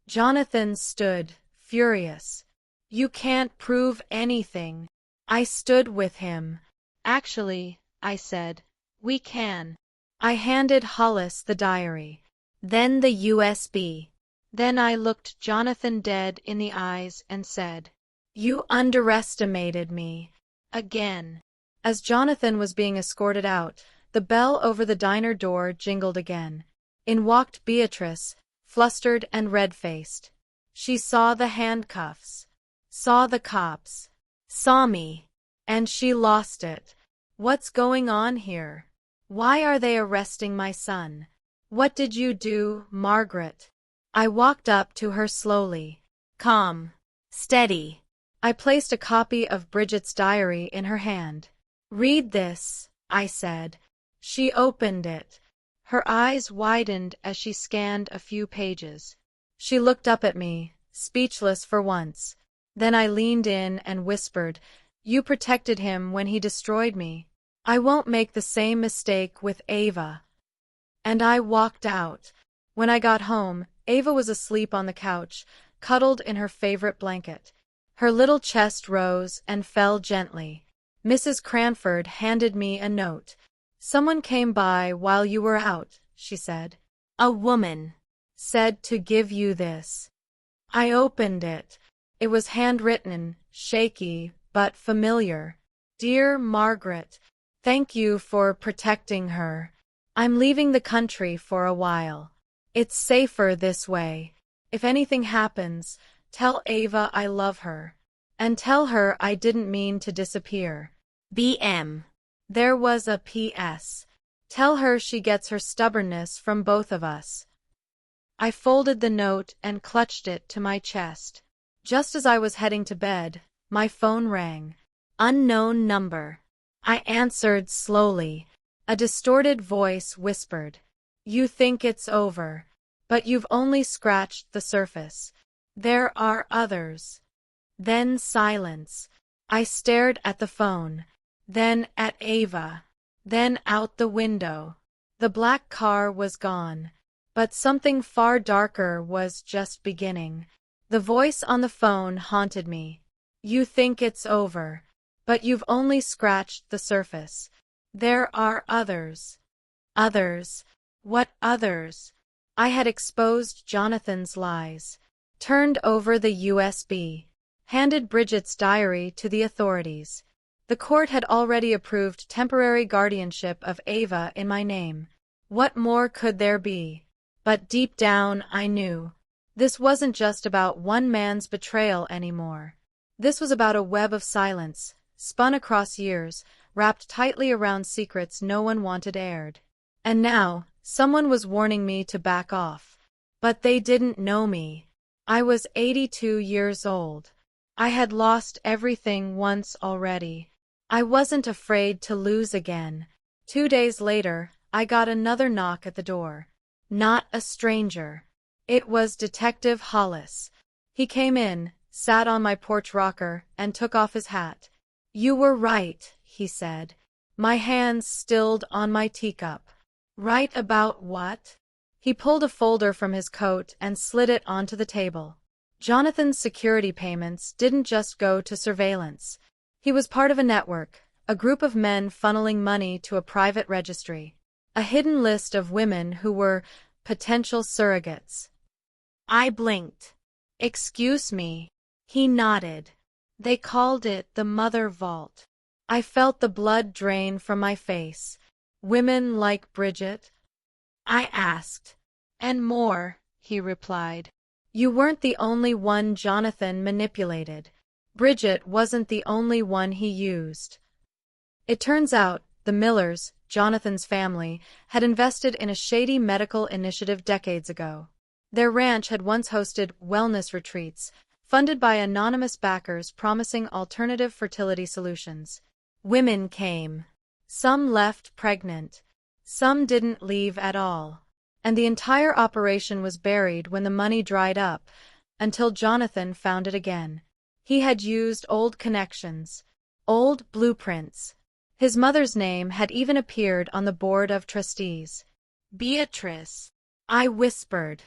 Jonathan stood, furious. You can't prove anything. I stood with him. Actually, I said, we can. I handed Hollis the diary. Then the USB. Then I looked Jonathan dead in the eyes and said, you underestimated me. Again. As Jonathan was being escorted out, the bell over the diner door jingled again. In walked Beatrice, flustered and red-faced. She saw the handcuffs. Saw the cops. Saw me. And she lost it. What's going on here? Why are they arresting my son? What did you do, Margaret? I walked up to her slowly. Calm. Steady. I placed a copy of Bridget's diary in her hand. Read this, I said. She opened it. Her eyes widened as she scanned a few pages. She looked up at me, speechless for once. Then I leaned in and whispered, You protected him when he destroyed me. I won't make the same mistake with Ava. And I walked out. When I got home, Ava was asleep on the couch, cuddled in her favorite blanket. Her little chest rose and fell gently. Mrs. Cranford handed me a note. Someone came by while you were out, she said. A woman said to give you this. I opened it. It was handwritten, shaky, but familiar. Dear Margaret, thank you for protecting her. I'm leaving the country for a while. It's safer this way. If anything happens, tell Ava I love her. And tell her I didn't mean to disappear. BM. There was a PS. Tell her she gets her stubbornness from both of us. I folded the note and clutched it to my chest. Just as I was heading to bed, my phone rang. Unknown number. I answered slowly. A distorted voice whispered, You think it's over, but you've only scratched the surface. There are others. Then silence. I stared at the phone, then at Ava, then out the window. The black car was gone, but something far darker was just beginning. The voice on the phone haunted me. You think it's over, but you've only scratched the surface. There are others. Others? What others? I had exposed Jonathan's lies, turned over the USB, handed Bridget's diary to the authorities. The court had already approved temporary guardianship of Ava in my name. What more could there be? But deep down I knew. This wasn't just about one man's betrayal anymore. This was about a web of silence, spun across years, wrapped tightly around secrets no one wanted aired. And now, someone was warning me to back off. But they didn't know me. I was 82 years old. I had lost everything once already. I wasn't afraid to lose again. 2 days later, I got another knock at the door. Not a stranger. It was Detective Hollis. He came in, sat on my porch rocker, and took off his hat. You were right, he said. My hands stilled on my teacup. Right about what? He pulled a folder from his coat and slid it onto the table. Jonathan's security payments didn't just go to surveillance. He was part of a network, a group of men funneling money to a private registry. A hidden list of women who were potential surrogates. I blinked. Excuse me. He nodded. They called it the Mother Vault. I felt the blood drain from my face. Women like Bridget? I asked. And more, he replied. You weren't the only one Jonathan manipulated. Bridget wasn't the only one he used. It turns out, the Millers, Jonathan's family, had invested in a shady medical initiative decades ago. Their ranch had once hosted wellness retreats, funded by anonymous backers promising alternative fertility solutions. Women came. Some left pregnant. Some didn't leave at all. And the entire operation was buried when the money dried up, until Jonathan found it again. He had used old connections, old blueprints. His mother's name had even appeared on the board of trustees. Beatrice, I whispered.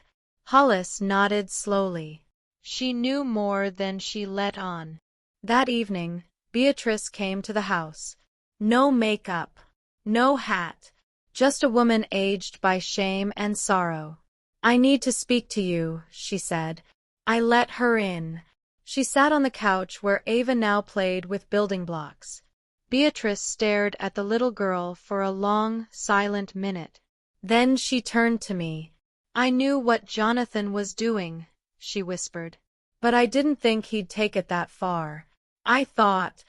Hollis nodded slowly. She knew more than she let on. That evening, Beatrice came to the house. No makeup, no hat, just a woman aged by shame and sorrow. I need to speak to you, she said. I let her in. She sat on the couch where Ava now played with building blocks. Beatrice stared at the little girl for a long, silent minute. Then she turned to me. I knew what Jonathan was doing, she whispered. But I didn't think he'd take it that far. I thought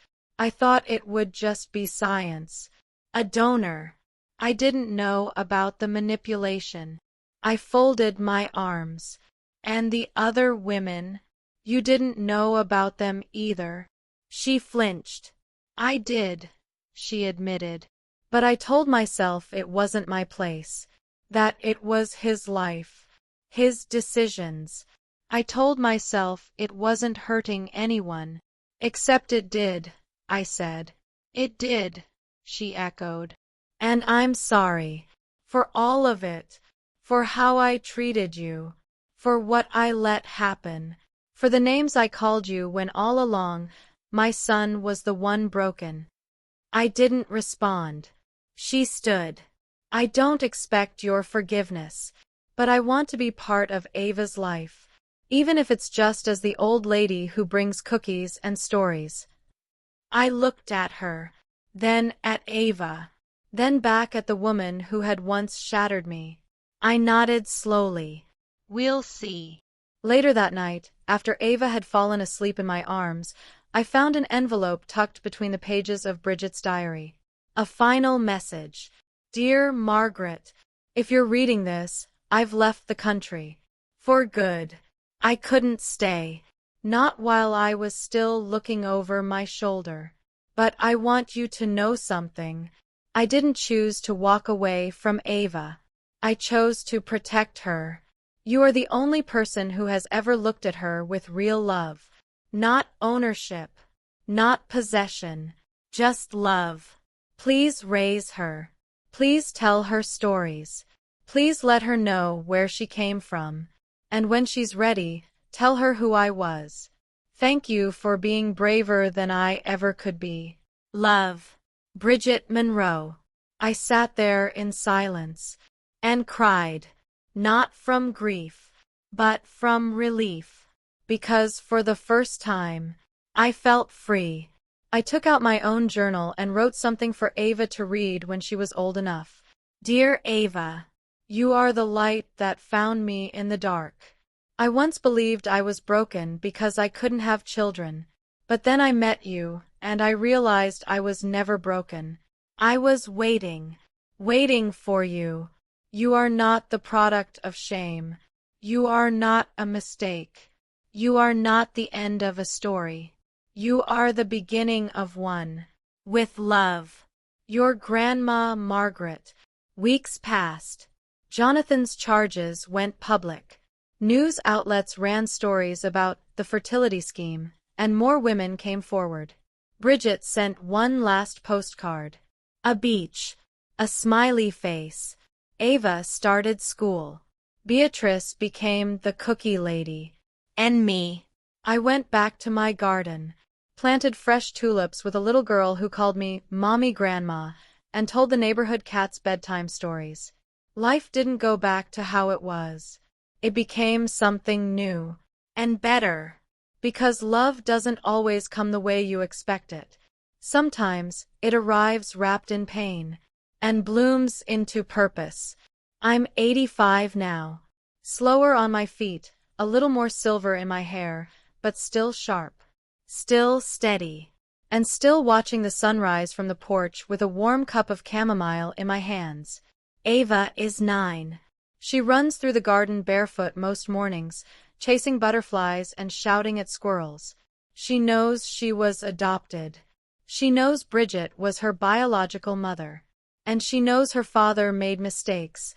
it would just be science. A donor. I didn't know about the manipulation. I folded my arms. And the other women? You didn't know about them either. She flinched. I did, she admitted. But I told myself it wasn't my place, that it was his life, his decisions. I told myself it wasn't hurting anyone. Except it did, I said. It did, she echoed. And I'm sorry. For all of it. For how I treated you. For what I let happen. For the names I called you when all along my son was the one broken. I didn't respond. She stood. I don't expect your forgiveness, but I want to be part of Ava's life, even if it's just as the old lady who brings cookies and stories. I looked at her, then at Ava, then back at the woman who had once shattered me. I nodded slowly. We'll see. Later that night, after Ava had fallen asleep in my arms, I found an envelope tucked between the pages of Bridget's diary. A final message. Dear Margaret, if you're reading this, I've left the country. For good. I couldn't stay. Not while I was still looking over my shoulder. But I want you to know something. I didn't choose to walk away from Ava. I chose to protect her. You are the only person who has ever looked at her with real love. Not ownership. Not possession. Just love. Please raise her. Please tell her stories. Please let her know where she came from. And when she's ready, tell her who I was. Thank you for being braver than I ever could be. Love. Bridget Monroe. I sat there in silence and cried, not from grief, but from relief, because for the first time, I felt free. I took out my own journal and wrote something for Ava to read when she was old enough. Dear Ava, you are the light that found me in the dark. I once believed I was broken because I couldn't have children, but then I met you, and I realized I was never broken. I was waiting for you. You are not the product of shame. You are not a mistake. You are not the end of a story. You are the beginning of one. With love. Your grandma, Margaret. Weeks passed. Jonathan's charges went public. News outlets ran stories about the fertility scheme, and more women came forward. Bridget sent one last postcard. A beach. A smiley face. Ava started school. Beatrice became the cookie lady. And me. I went back to my garden, planted fresh tulips with a little girl who called me Mommy Grandma, and told the neighborhood cats bedtime stories. Life didn't go back to how it was. It became something new and better. Because love doesn't always come the way you expect it. Sometimes it arrives wrapped in pain and blooms into purpose. I'm 85 now. Slower on my feet, a little more silver in my hair, but still sharp. Still steady. And still watching the sunrise from the porch with a warm cup of chamomile in my hands. Ava is 9. She runs through the garden barefoot most mornings, chasing butterflies and shouting at squirrels. She knows she was adopted. She knows Bridget was her biological mother. And she knows her father made mistakes,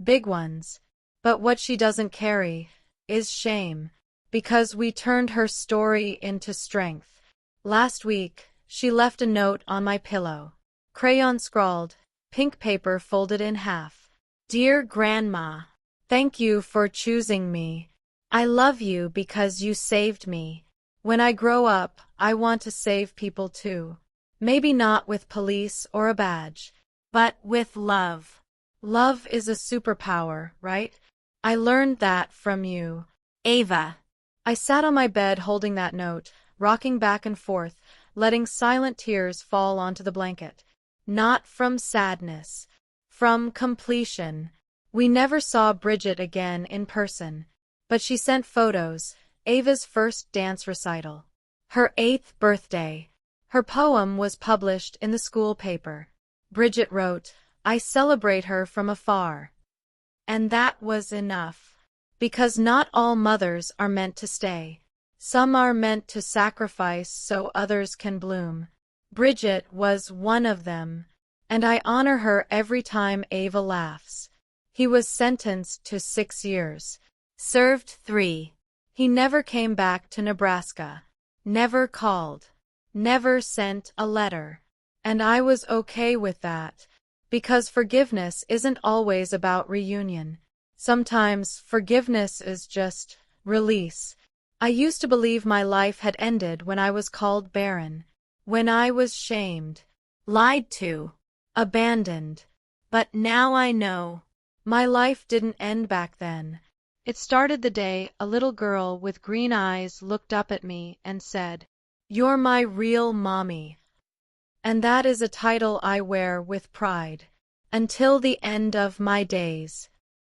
big ones. But what she doesn't carry is shame, because we turned her story into strength. Last week, she left a note on my pillow. Crayon scrawled, pink paper folded in half. Dear Grandma, thank you for choosing me. I love you because you saved me. When I grow up, I want to save people too. Maybe not with police or a badge, but with love. Love is a superpower, right? I learned that from you. Ava. I sat on my bed holding that note, rocking back and forth, letting silent tears fall onto the blanket. Not from sadness. From completion. We never saw Bridget again in person. But she sent photos. Ava's first dance recital. Her 8th birthday. Her poem was published in the school paper. Bridget wrote, I celebrate her from afar. And that was enough. Because not all mothers are meant to stay. Some are meant to sacrifice so others can bloom. Bridget was one of them, and I honor her every time Ava laughs. He was sentenced to 6 years. Served 3. He never came back to Nebraska. Never called. Never sent a letter. And I was okay with that, because forgiveness isn't always about reunion. Sometimes forgiveness is just release. I used to believe my life had ended when I was called barren, when I was shamed, lied to, abandoned. But now I know. My life didn't end back then. It started the day a little girl with green eyes looked up at me and said, "You're my real mommy." And that is a title I wear with pride, until the end of my days.